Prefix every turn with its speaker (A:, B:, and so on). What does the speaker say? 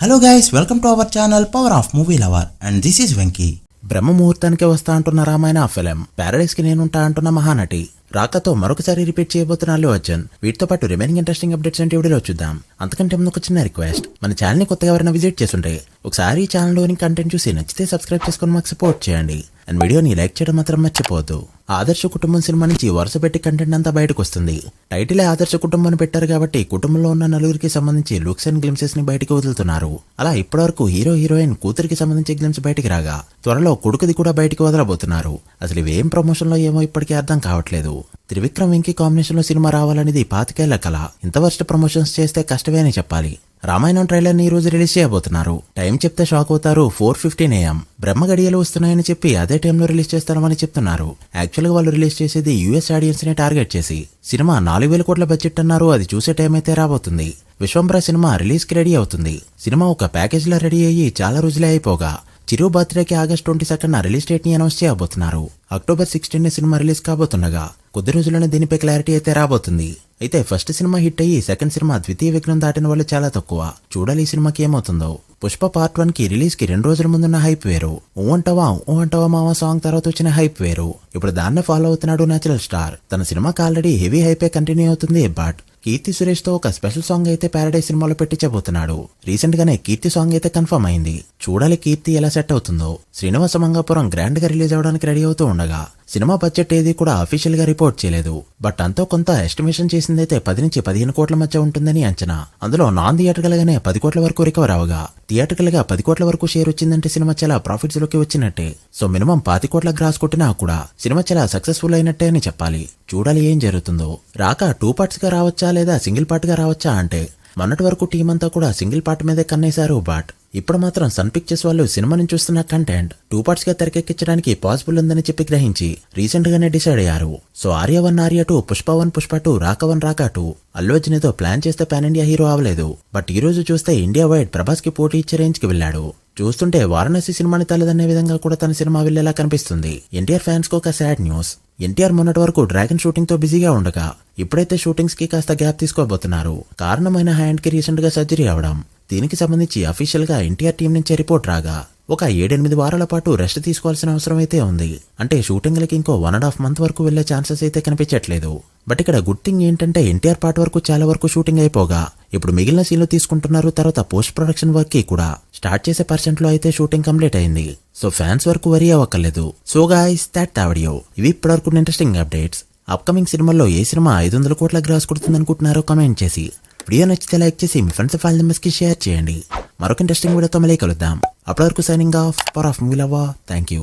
A: Hello guys, welcome to our channel power of movie lover and this is Venky.
B: బ్రహ్మ ముహూర్తానికి వస్తా అంటున్న Ramayana film, Paradise కి నేనుంటా అంటున్న మహానటి, రాకతో మరొకసారి రిపీట్ చేయబోతున్న అల్లు అర్జున్. వీటితో పాటు రిమైనింగ్ ఇంట్రెస్టింగ్ అప్డేట్స్ అంటే వీడియోలో చూద్దాం. అంతకంటే ముందు ఒక చిన్న రిక్వెస్ట్, మన ఛానల్ ని కొత్తగా ఎవరైనా విజిట్ చేస్తుంటే ఒకసారి ఈ ఛానల్లోని కంటెంట్ చూసి నచ్చితే సబ్స్క్రైబ్ చేసుకొని మాకు సపోర్ట్ చేయండి. అండ్ వీడియోని లైక్ చేయడం మాత్రం మర్చిపోవద్దు. ఆదర్శ కుటుంబం సినిమా నుంచి వరుస పెట్టి కంటెంట్ అంతా బయటకు వస్తుంది. టైటిల్ ఆదర్శ కుటుంబం అని పెట్టారు కాబట్టి కుటుంబంలో ఉన్న నలుగురికి సంబంధించి లుక్స్ అండ్ గ్లిమ్సెస్ ని బయటకు వదులుతున్నారు. అలా ఇప్పటివరకు హీరో హీరోయిన్ కూతురికి సంబంధించి గ్లిమ్స్ బయటికి రాగా త్వరలో కొడుకుది కూడా బయటకు వదలబోతున్నారు. అసలు ఇవేం ప్రమోషన్ లో ఏమో ఇప్పటికీ అర్థం కావట్లేదు. త్రివిక్రమ్ వెంకీ కాంబినేషన్ లో సినిమా రావాలనేది 25 ఏళ్ల కల. ఇంత వర్స్ట్ ప్రమోషన్స్ చేస్తే కష్టమే అని చెప్పాలి. రామాయణం ట్రైలర్ ని ఈ రోజు రిలీజ్ చేయబోతున్నారు. టైం చెప్తే షాక్ అవుతారు. 4:15 AM. బ్రహ్మ గడియలు వస్తున్నాయని చెప్పి అదే టైంలో రిలీజ్ చేస్తారని చెప్తున్నారు. యాక్చువల్ గా వాళ్ళు రిలీజ్ చేసేది యూఎస్ ఆడియన్స్ ని టార్గెట్ చేసి. సినిమా 4,000 కోట్ల బడ్జెట్ అన్నారు. అది చూసే టైం అయితే రాబోతుంది. విశ్వంబర సినిమా రిలీజ్ కి రెడీ అవుతుంది. సినిమా ఒక ప్యాకేజ్ లా రెడీ అయ్యి చాలా రోజులే అయిపోగా చిరు బర్త్డేకి August 22 రిలీజ్ డేట్ ని అనౌన్స్ చేయబోతున్నారు. October 16 సినిమా రిలీజ్ కాబోతుండగా కొద్ది రోజుల్లోనే దీనిపై క్లారిటీ అయితే రాబోతుంది. అయితే ఫస్ట్ సినిమా హిట్ అయ్యి సెకండ్ సినిమా ద్వితీయ విఘ్నం దాటిన వాళ్ళు చాలా తక్కువ. చూడాలి ఈ సినిమాకి ఏమవుతుందో. పుష్ప పార్ట్ 1 కి రిలీజ్ కి 2 రోజుల ముందున్న హైప్ వేరు. ఓ అంటవా మావా సాంగ్ తర్వాత వచ్చిన హైప్ వేరు. ఇప్పుడు దాన్నే ఫాలో అవుతున్నాడు నేచురల్ స్టార్. తన సినిమాకి ఆల్రెడీ హెవీ హైపే కంటిన్యూ అవుతుంది. బట్ కీర్తి సురేష్ తో ఒక స్పెషల్ సాంగ్ అయితే ప్యారడైజ్ సినిమాలో పెట్టించబోతున్నాడు. రీసెంట్ గానే కీర్తి సాంగ్ అయితే కన్ఫర్మ్ అయింది. చూడాలి కీర్తి ఎలా సెట్ అవుతుందో. శ్రీనివాస మంగాపురం గ్రాండ్ గా రిలీజ్ అవడానికి రెడీ అవుతూ ఉండగా సినిమా బడ్జెట్ ఏది కూడా అఫీషియల్ గా రిపోర్ట్ చేయలేదు. బట్ అంతో కొంత ఎస్టిమేషన్ చేసిందైతే 10 నుంచి 15 కోట్ల మధ్య ఉంటుందని అంచనా. అందులో నాన్ థియేటర్కల్ గానే 10 కోట్ల వరకు రికవర్ అవగా థియేటర్కల్ గా 10 కోట్ల వరకు షేర్ వచ్చిందంటే సినిమా చాలా ప్రాఫిట్స్ లోకి వచ్చినట్టే. సో మినిమం 25 కోట్ల గ్రాస్ కొట్టినా కూడా సినిమా చాలా సక్సెస్ఫుల్ అయినట్టే అని చెప్పాలి. చూడాలి ఏం జరుగుతుందో. రాక 2 పార్ట్స్ గా రావచ్చా లేదా సింగిల్ పార్ట్ గా రావచ్చా అంటే మొన్నటి వరకు టీం అంతా కూడా సింగిల్ పార్ట్ మీదే కన్నేశారు. బట్ ఇప్పుడు మాత్రం సన్ పిక్చర్స్ వాళ్ళు సినిమా నుంచి చూస్తున్న కంటెంట్ 2 పార్ట్స్ గా తెరకెక్కించడానికి పాసిబుల్ ఉందని చెప్పి గ్రహించి రీసెంట్ గానే డిసైడ్ అయ్యారు. సో ఆర్య 1 ఆర్య 2, పుష్ప 1 పుష్ప 2, రాక 1 రాక 2 అల్లు అర్జున్ ఏదో ప్లాన్ చేస్తే పాన్ ఇండియా హీరో అవ్వలేదు. బట్ ఈ రోజు చూస్తే ఇండియా వైడ్ ప్రభాస్ కి పోటీ ఇచ్చే రేంజ్ కి వెళ్ళాడు. చూస్తుంటే వారణాసి సినిమాని తల్లదన్నే విధంగా కూడా తన సినిమా వెళ్లేలా కనిపిస్తుంది. ఎన్టీఆర్ ఫ్యాన్స్ కు ఒక సాడ్ న్యూస్. ఎన్టీఆర్ మొన్నటి వరకు డ్రాగన్ షూటింగ్ తో బిజీగా ఉండగా ఇప్పుడైతే షూటింగ్స్ కి కాస్త గ్యాప్ తీసుకోబోతున్నారు. కారణమైన హ్యాండ్ కి రీసెంట్ గా సర్జరీ అవడం. దీనికి సంబంధించి అఫీషియల్ గా ఎన్టీఆర్ టీం నుంచి రిపోర్ట్ రాగా ఒక 7-8 వారాల పాటు రెస్ట్ తీసుకోవాల్సిన అవసరం అయితే ఉంది. అంటే షూటింగ్లకి ఇంకో 1.5 month వరకు వెళ్లే ఛాన్సెస్ అయితే కనిపించట్లేదు. బట్ ఇక్కడ గుడ్ థింగ్ ఏంటంటే ఎన్టీఆర్ పార్ట్ వరకు చాలా వరకు షూటింగ్ అయిపోగా ఇప్పుడు మిగిలిన సీన్లు తీసుకుంటున్నారు. తర్వాత పోస్ట్ ప్రొడక్షన్ వర్క్ కి కూడా స్టార్ట్ చేసే % లో అయితే షూటింగ్ కంప్లీట్ అయింది. సో ఫ్యాన్స్ వరకు వరీ అవ్వక్కర్లేదు. So guys, that video. ఇవి ఇప్పటివరకు ఇంట్రెస్టింగ్ అప్డేట్స్. అప్కమింగ్ సినిమాల్లో ఏ సినిమా 500 కోట్ల గ్రాస్ కొడుతుంది అనుకుంటున్నారో కామెంట్ చేసి, వీడియో నచ్చితే లైక్ చేసి మీ ఫ్రెండ్స్ ఫ్యామిలీ మెంబర్స్ కి షేర్ చేయండి. మరొక ఇంట్రెస్టింగ్ వీడియోతో మళ్ళీ కలుద్దాం. అప్పటి వరకు signing off. Power of movie lover. Thank you.